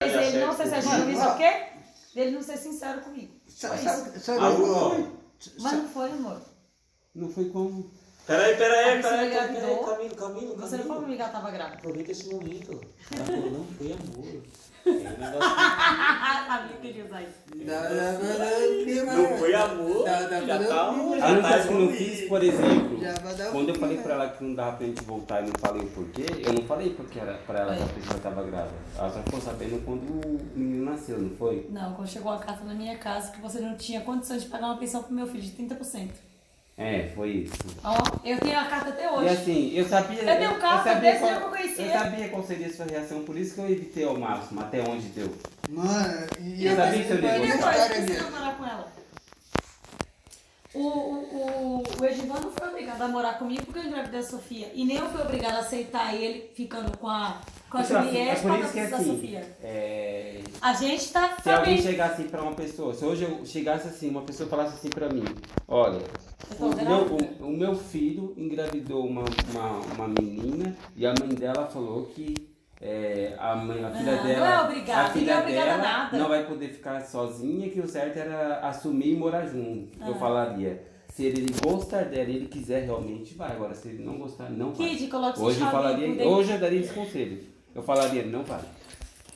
Mas ele não ser sincero comigo, sabe o quê? Ele não ser sincero comigo. Sabe, Mas não foi, amor. Não foi como? Peraí, Camilo. Você não falou comigo que ela tava grávida. Aproveita esse momento. Ela falou, não foi amor. É um negócio Sabia que queria usar isso. não foi amor. Já tá A única coisa que eu não fiz, por exemplo, Já vai dar quando eu falei pra ela que não dava pra gente voltar e não falei o porquê, eu não falei porque era pra ela que a pessoa tava grávida. Ela só ficou sabendo quando o menino nasceu, não foi? Não, quando chegou a carta na minha casa que você não tinha condições de pagar uma pensão pro meu filho de 30%. É, foi isso. Ó, eu tenho a carta até hoje. E assim, eu sabia. Eu tenho carta sabia desde que eu conheci eu ele. sabia qual seria a sua reação, por isso que eu evitei ao máximo, até onde deu. Mano, e Eu sabia que eu ia E gostar. depois, que você namorar com ela? O Edivan não foi obrigado a morar comigo porque eu engravidei a Sofia. E nem eu fui obrigada a aceitar ele ficando com a Juliette por para isso que é da assim. Sofia. É... A gente tá Se alguém família. chegasse pra uma pessoa, se hoje eu chegasse assim, uma pessoa falasse assim pra mim, olha, Eu tô grávida. o meu filho engravidou uma menina e a mãe dela falou que a filha Não, dela, não é obrigada, a filha ninguém é obrigada a dela nada. não vai poder ficar sozinha, que o certo era assumir e morar junto. Eu falaria, se ele gostar dela e ele quiser realmente, vai. Agora, se ele não gostar, não vai. Kid, coloca seu Hoje eu chaveiro falaria, por dentro. hoje eu daria esse conselho. Eu falaria, não vai.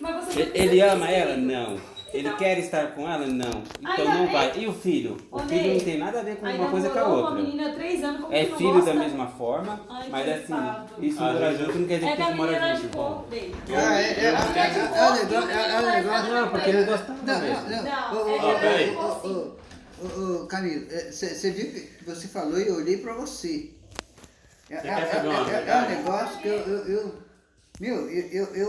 Mas você tem que Ele ser ama ela? sincero. Não. Ele Então- quer estar com ela? Não. Então Ainda não bem. vai. E o filho? O Ô, filho Ney, não tem nada a ver com aí uma coisa com a namorou outra. uma menina há 3 anos, como É que não filho gosta? da mesma forma, Ai, mas assim, coitado. isso Às morar vezes junto não quer dizer É que que a tem que menina morar era de junto. cor dele. Não, porque ele gostava mesmo. Camilo, você viu que você falou e eu olhei pra você. É quer saber uma um verdade? negócio que eu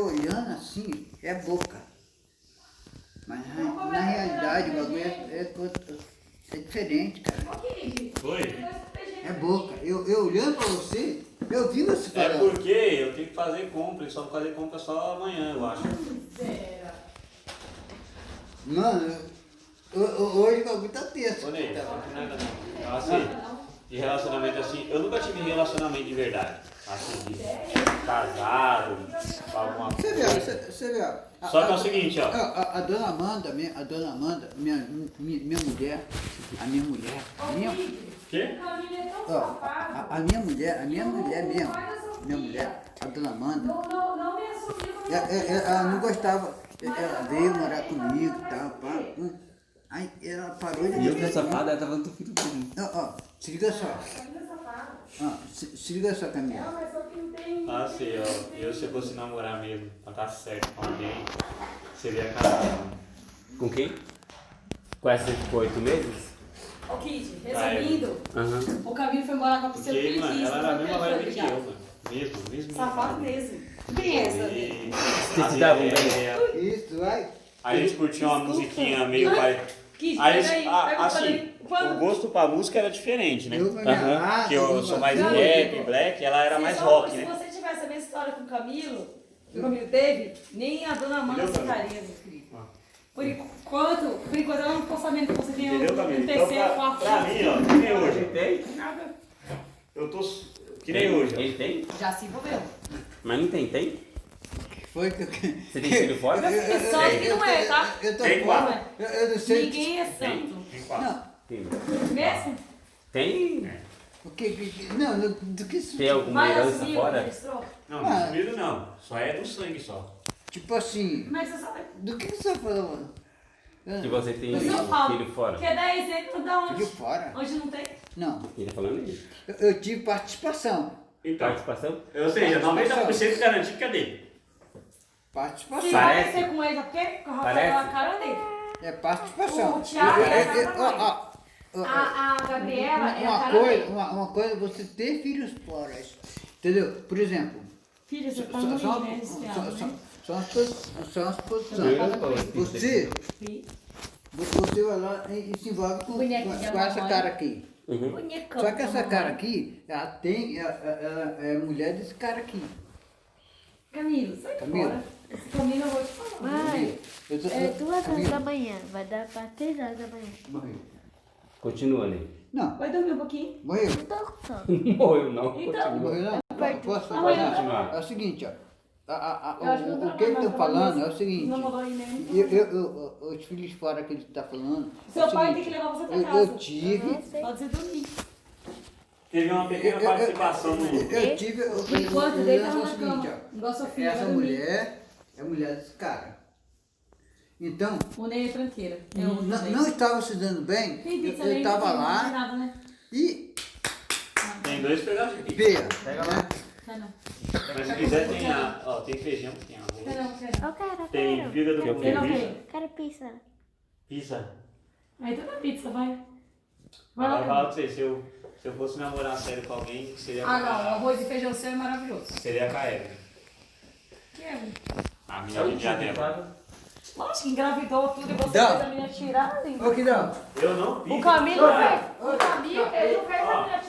olhando assim, é boca. Mas na realidade o bagulho é diferente, cara. Foi? É boca. Eu olhando pra você, eu vi você É falando. porque eu tenho que fazer compra, e só vou fazer compra só amanhã, eu acho. Mano, hoje o bagulho tá tenso. Ô Ney, não tem nada não. Assim, de relacionamento assim, eu nunca tive relacionamento de verdade. Assim, de casado, com alguma Você coisa. vê, você vê. Só que é o seguinte, ó. A dona Amanda, minha mulher, a minha mulher, Quê? ó, a minha mulher mesmo, minha mulher, a dona Amanda, Não me assumiu. ela não gostava, ela veio morar comigo e tal, pá. Aí ela parou de E eu que a safada, ela tava no filho dele. Ó, se liga só. Se liga só, Camila. Ah, sim, ó. Eu se eu fosse namorar mesmo, pra estar certo com alguém, seria casado. Com quem? Com essa que ficou 8 meses? Ô, Kid, resumindo, Aham. o Camilo foi morar com a pessoa Porque, que mano, quis, ela era a não mesma foi vibe que obrigado. eu, mano. Mesmo. Safado mesmo. Quem é essa? E Vocês se davam bem? Isso, vai. Aí a gente curtia uma musiquinha meio pai. Kid, Aí, peraí, assim, o gosto pra música era diferente, né? Eu com a minha Aham. raça, Que eu sou mais Não, rap, black, ela era mais rock, Se né? você tivesse a mesma história com o Camilo, que o Camilo teve, nem a dona Amanda Entendeu, aceitaria, meu querido. Ah. Por enquanto, ela não ficou sabendo que você tem Entendeu, um Camilo? Então, terceiro, quarto. pra mim, ó, que nem hoje. Tem? Eu tô. Que nem hoje, ó. Ele tem? Já se envolveu. Mas não tem, tem? Foi que Você tem filho fora? Só que não é, tá? Eu tô Tem fora. quatro. Eu não sei. Ninguém é santo. Tem quatro. Não, Tem. Mesmo? Tem? o que. Não, do que isso. Tem alguma Vai herança assumir, fora? registrou? Não, não é sumido não. Só é do sangue só. Tipo assim. Mas você sabe. Do que você falou, mano? Que você tem Do São Paulo. filho fora? Quer dar exemplo da onde? Filho fora? Onde não tem? Não. Ele tá falando isso. Eu tive participação. Então, Participação? ou seja, 90% garantido que é dele. Participação. Se Parece. parecer com ele, é porque o Rafael Parece. é a cara dele. É participação. O Thiago é a cara da mãe. Ó, A Gabriela é a cara dele. uma coisa é você ter filhos fora. Entendeu? Por exemplo, Filho, você tá só, no só, né, esse Thiago, né? só umas posições. Eu- Você Sim. vai lá e se envolve com Bonequinha da essa mamãe. cara aqui. Uhum. Bonecão. Só que essa da cara mamãe. aqui, ela é mulher desse cara aqui. Camilo, sai Camilo. fora. Esse Camilo eu vou te falar. Mãe, Eu tô- é 2 horas Camilo. da manhã, vai dar pra 3 horas da manhã. Morreu. Continua ali. Não, Vai dormir um pouquinho? morreu. Não tô com sono. Não morreu não. Então. Continua. Morreu não? Posso Amanhã falar? continuar. É o seguinte, ó. Eu acho que não o que ele está falando é o seguinte, Não mandou e-mail. os filhos fora que ele está falando, Seu é o pai seguinte, tem que levar você pra casa. eu tive, Pode ser dormir. Teve uma pequena participação no. eu tive, Enquanto eu deita sou o na seguinte, cama. Igual a Sofia. essa vai dormir. mulher é a mulher desse cara. Então, O Ney é tranqueira. Eu uso Ney. não estava se dando bem, Tem pizza eu ali, estava não tem lá nada, né? e Tem 2 pedaços aqui. veia. Pega lá. Né? Tá não. Mas se quiser tem ó, tem feijão, tem arroz. Quero não, quero. Eu quero, Tem quero. fígado com Eu não linguiça. quero. Quero pizza. Pizza. Aí tu dá pizza, vai. Vai Vai lá. falar pra você, se eu fosse namorar sério com alguém, seria Ah, não. O arroz e feijão seu é maravilhoso. seria com a Evelyn. Que é? A É minha o de diadema. Lógico que engravidou tudo e você Dá. fez a menina tirar. Ô, que não. Eu não fiz. O Camilo fez. O Camilo, ele não fez a menina